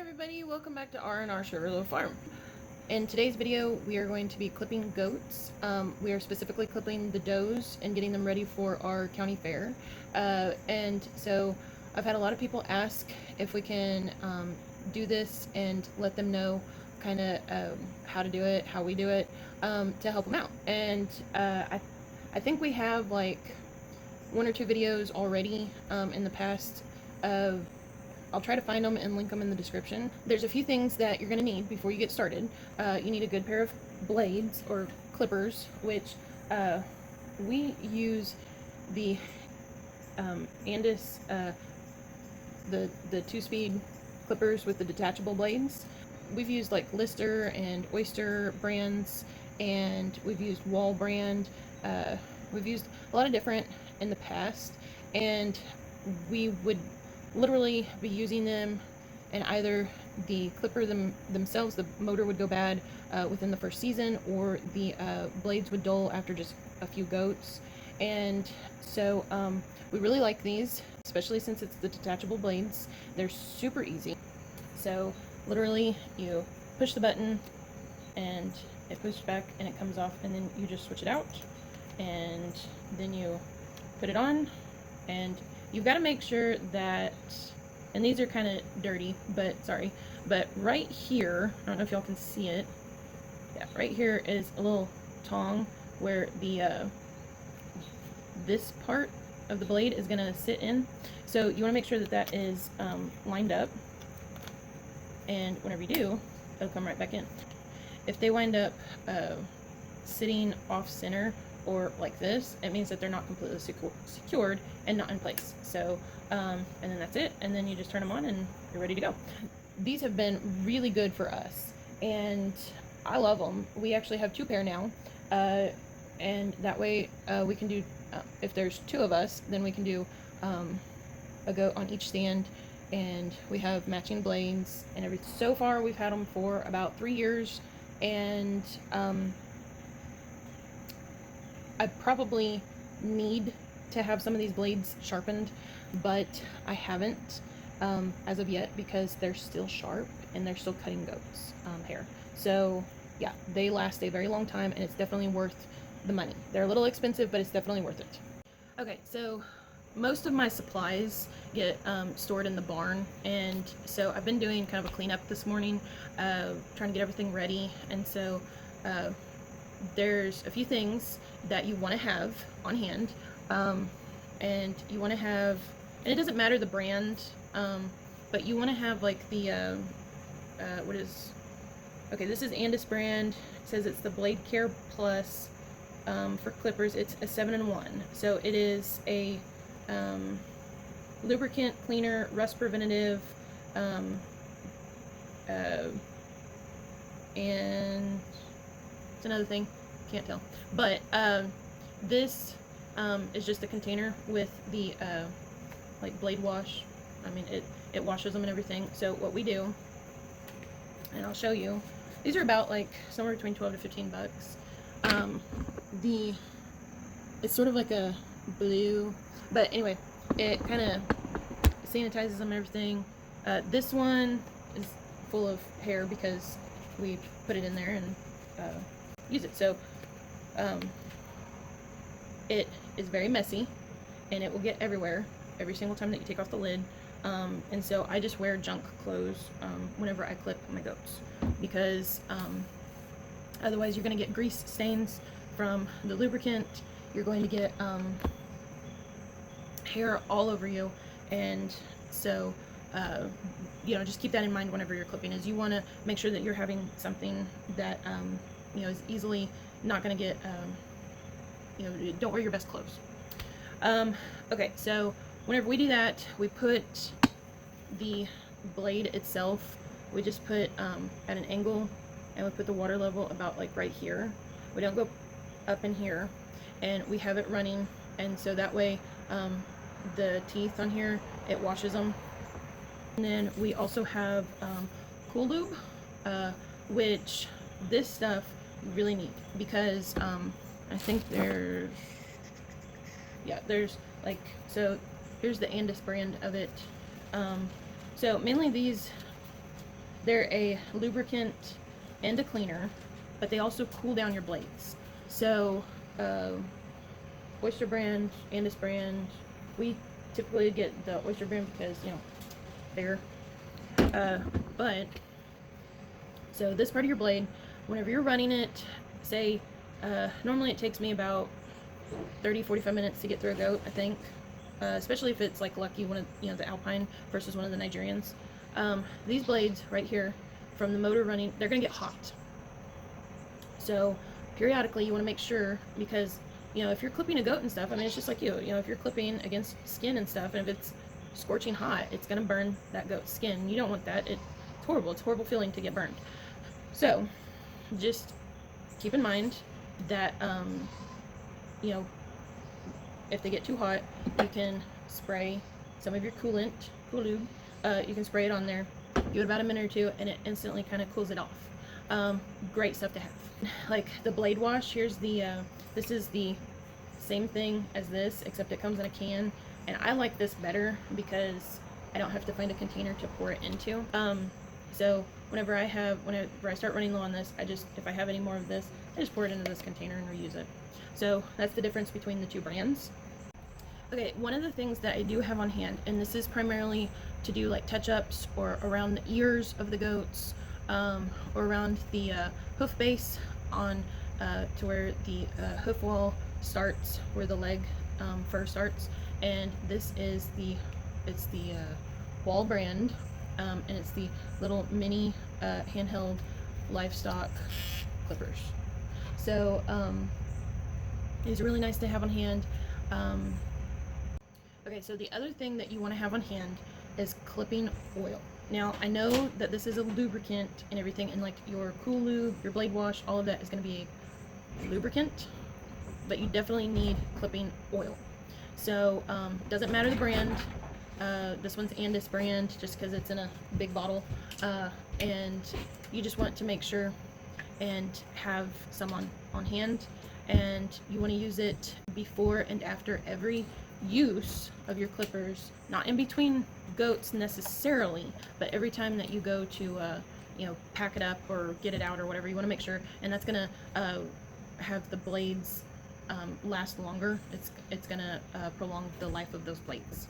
everybody, welcome back to R&R Sugarloaf Farm. In today's video, we are going to be clipping goats. We are specifically clipping the does and getting them ready for our county fair. And so I've had a lot of people ask if we can do this and let them know kind of how to do it, how we do it, to help them out. And I think we have like one or two videos already in the past of I'll try to find them and link them in the description. There's a few things that you're going to need before you get started. You need a good pair of blades or clippers, which we use the Andis, the 2-speed clippers with the detachable blades. We've used like Lister and Oyster brands, and we've used Wall brand. We've used a lot of different in the past, and we would literally be using them, and either the clipper themselves, the motor would go bad within the first season, or the blades would dull after just a few goats. And so we really like these, especially since it's the detachable blades. They're super easy. So literally you push the button and it pushes back and it comes off, and then you just switch it out, and then you put it on. And you've got to make sure that, and these are kind of dirty, but right here, I don't know if y'all can see it. Yeah, right here is a little tong where the this part of the blade is going to sit in. So you want to make sure that that is lined up, and whenever you do, it'll come right back in. If they wind up sitting off center or like this, it means that they're not completely secured and not in place. So and then that's it, and then you just turn them on and you're ready to go. These have been really good for us, and I love them. We actually have 2 pair now, and that way we can do, if there's 2 of us, then we can do a goat on each stand, and we have matching blades and everything. So far we've had them for about 3 years, and I probably need to have some of these blades sharpened, but I haven't as of yet, because they're still sharp and they're still cutting goats hair. So yeah, they last a very long time, and it's definitely worth the money. They're a little expensive, but it's definitely worth it. Okay, so most of my supplies get stored in the barn, and so I've been doing kind of a cleanup this morning, trying to get everything ready. And so there's a few things that you want to have on hand, and you want to have, and it doesn't matter the brand, but you want to have like the this is Andis brand. It says it's the Blade Care Plus for clippers. It's a 7-in-1, so it is a lubricant, cleaner, rust preventative, and it's another thing, can't tell, but this is just a container with the like blade wash. I mean, it washes them and everything. So what we do, and I'll show you, these are about like somewhere between 12 to 15 bucks. It's sort of like a blue, but anyway, it kind of sanitizes them and everything. This one is full of hair because we put it in there and use it. So it is very messy, and it will get everywhere every single time that you take off the lid. And so I just wear junk clothes whenever I clip my goats, because otherwise you're going to get grease stains from the lubricant. You're going to get hair all over you, and so you know, just keep that in mind whenever you're clipping, is you want to make sure that you're having something that you know, is easily not going to get you know, don't wear your best clothes. Okay, so whenever we do that, we put the blade itself, we just put at an angle, and we put the water level about like right here. We don't go up in here, and we have it running, and so that way the teeth on here, it washes them. And then we also have Cool Lube, which this stuff you really need, because I think there's like, so here's the Andis brand of it. So mainly these They're a lubricant and a cleaner, but they also cool down your blades. So, Oyster brand, Andis brand, we typically get the Oyster brand because, you know, bigger. But, so this part of your blade, whenever you're running it, say, normally it takes me about 30-45 minutes to get through a goat, I think. Especially if it's like Lucky, one of, you know, the Alpine versus one of the Nigerians. These blades right here, from the motor running, they're gonna get hot. So periodically you want to make sure, because, you know, if you're clipping a goat and stuff, I mean, it's just like you know, if you're clipping against skin and stuff, and if it's scorching hot, it's gonna burn that goat's skin. You don't want that. It's horrible. It's a horrible feeling to get burned. So just keep in mind that, you know, if they get too hot, you can spray some of your coolant, cool lube. You can spray it on there, give it about a minute or two, and it instantly kind of cools it off. Great stuff to have. Like the blade wash, here's the, this is the same thing as this, except it comes in a can, and I like this better because I don't have to find a container to pour it into. So whenever I start running low on this, if I have any more of this, I just pour it into this container and reuse it. So that's the difference between the two brands. Okay, one of the things that I do have on hand, and this is primarily to do like touch-ups or around the ears of the goats, or around the hoof base on to where the hoof wall starts, where the leg fur starts. And this is the Wall brand, and it's the little mini handheld livestock clippers. So these are really nice to have on hand. Okay, so the other thing that you want to have on hand is clipping oil. Now, I know that this is a lubricant and everything, and like your cool lube, your blade wash, all of that is going to be a lubricant, but you definitely need clipping oil. So, doesn't matter the brand. This one's Andis brand, just because it's in a big bottle, and you just want to make sure and have some on hand, and you want to use it before and after every use of your clippers, not in between goats necessarily, but every time that you go to you know, pack it up or get it out or whatever, you want to make sure. And that's gonna have the blades last longer. It's gonna prolong the life of those blades.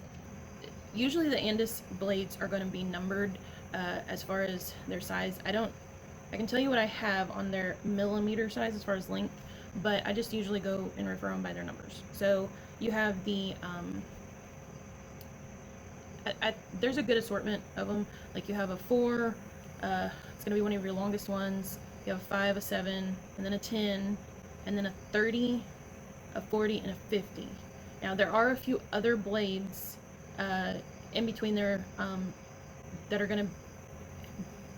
Usually the Andis blades are going to be numbered as far as their size. I can tell you what I have on their millimeter size as far as length, but I just usually go and refer them by their numbers. So you have the there's a good assortment of them. Like you have a 4, it's gonna be one of your longest ones. You have a 5, a 7, and then a 10, and then a 30, a 40, and a 50. Now there are a few other blades in between there that are gonna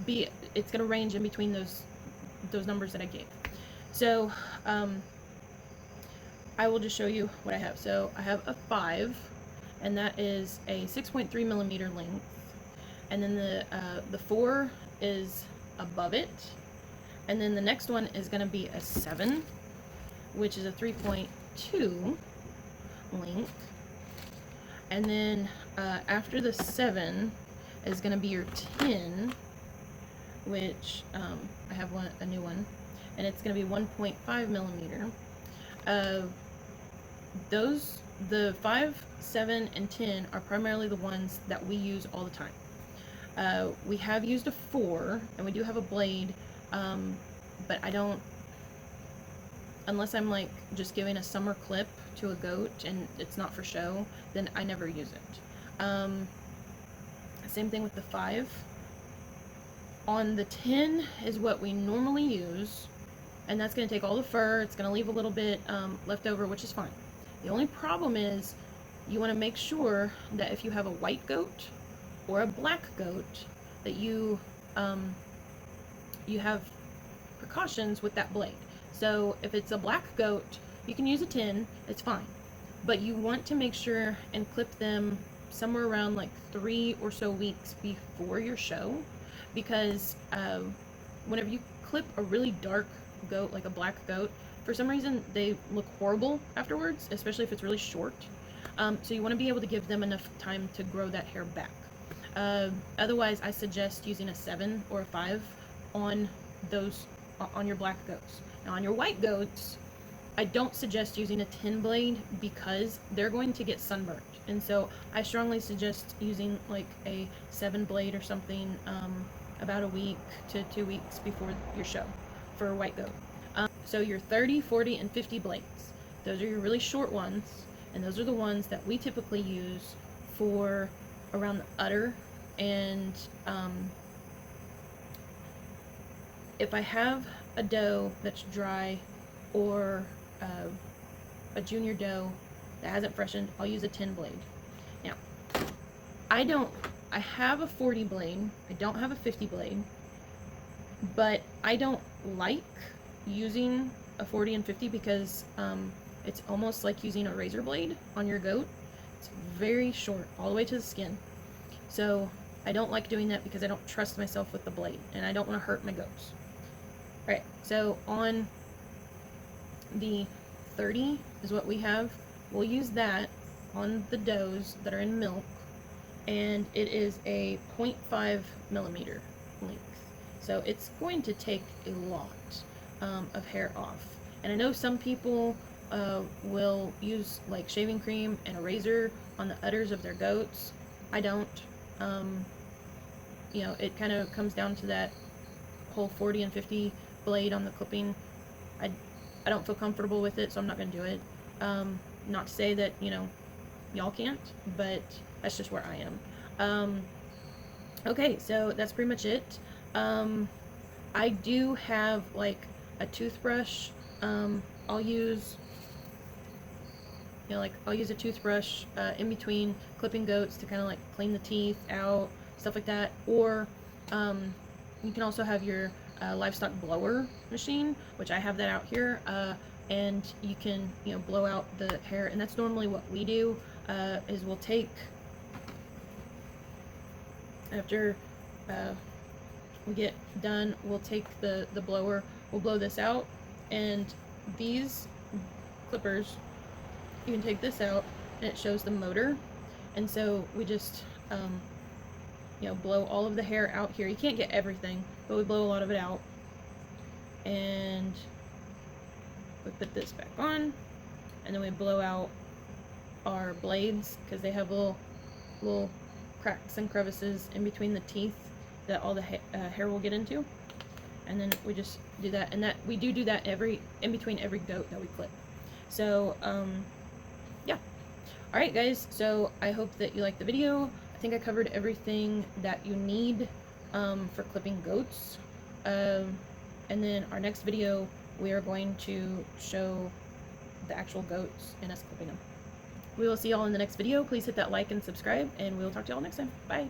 be, it's gonna range in between those numbers that I gave. So I will just show you what I have. So I have a 5, and that is a 6.3 millimeter length, and then the 4 is above it, and then the next one is going to be a 7, which is a 3.2 length, and then after the 7 is going to be your 10, which I have a new one, and it's going to be 1.5 millimeter. The 5, 7, and 10 are primarily the ones that we use all the time. We have used a 4, and we do have a blade, but I don't, unless I'm like just giving a summer clip to a goat and it's not for show, then I never use it. Same thing with the 5. On the 10 is what we normally use, and that's going to take all the fur. It's going to leave a little bit left over, which is fine. The only problem is you want to make sure that if you have a white goat or a black goat, that you have precautions with that blade. So if it's a black goat, you can use a 10, it's fine. But you want to make sure and clip them somewhere around like 3 or so weeks before your show, because whenever you clip a really dark goat, like a black goat, for some reason they look horrible afterwards, especially if it's really short. So you want to be able to give them enough time to grow that hair back. Otherwise, I suggest using a 7 or a 5 on those, on your black goats. Now on your white goats, I don't suggest using a 10 blade because they're going to get sunburnt. And so I strongly suggest using like a 7 blade or something about a week to 2 weeks before your show for a white goat. So your 30, 40, and 50 blades, those are your really short ones, and those are the ones that we typically use for around the udder. And if I have a doe that's dry or a junior doe that hasn't freshened, I'll use a 10 blade. Now, I have a 40 blade, I don't have a 50 blade, but I don't like using a 40 and 50 because it's almost like using a razor blade on your goat. It's very short, all the way to the skin. So I don't like doing that because I don't trust myself with the blade, and I don't want to hurt my goats. Alright, so on the 30 is what we have. We'll use that on the does that are in milk, and it is a 0.5 millimeter length. So it's going to take a lot of hair off. And I know some people will use like shaving cream and a razor on the udders of their goats. I don't. You know, it kind of comes down to that whole 40 and 50 blade on the clipping. I don't feel comfortable with it, so I'm not going to do it. Not to say that, you know, y'all can't, but that's just where I am. Okay, so that's pretty much it. I do have like a toothbrush. I'll use, you know, like I'll use a toothbrush in between clipping goats to kind of like clean the teeth out, stuff like that. Or you can also have your livestock blower machine, which I have that out here, and you can, you know, blow out the hair. And that's normally what we do, is we'll take, after we get done, we'll take the blower, we'll blow this out, and these clippers, you can take this out and it shows the motor. And so we just you know, blow all of the hair out here. You can't get everything, but we blow a lot of it out. And we put this back on, and then we blow out our blades because they have little cracks and crevices in between the teeth that all the hair will get into. And then we just do that, and that we do that in between every goat that we clip. So yeah. All right, guys. So I hope that you liked the video. I think I covered everything that you need for clipping goats. And then our next video, we are going to show the actual goats and us clipping them. We will see y'all in the next video. Please hit that like and subscribe, and we will talk to y'all next time. Bye.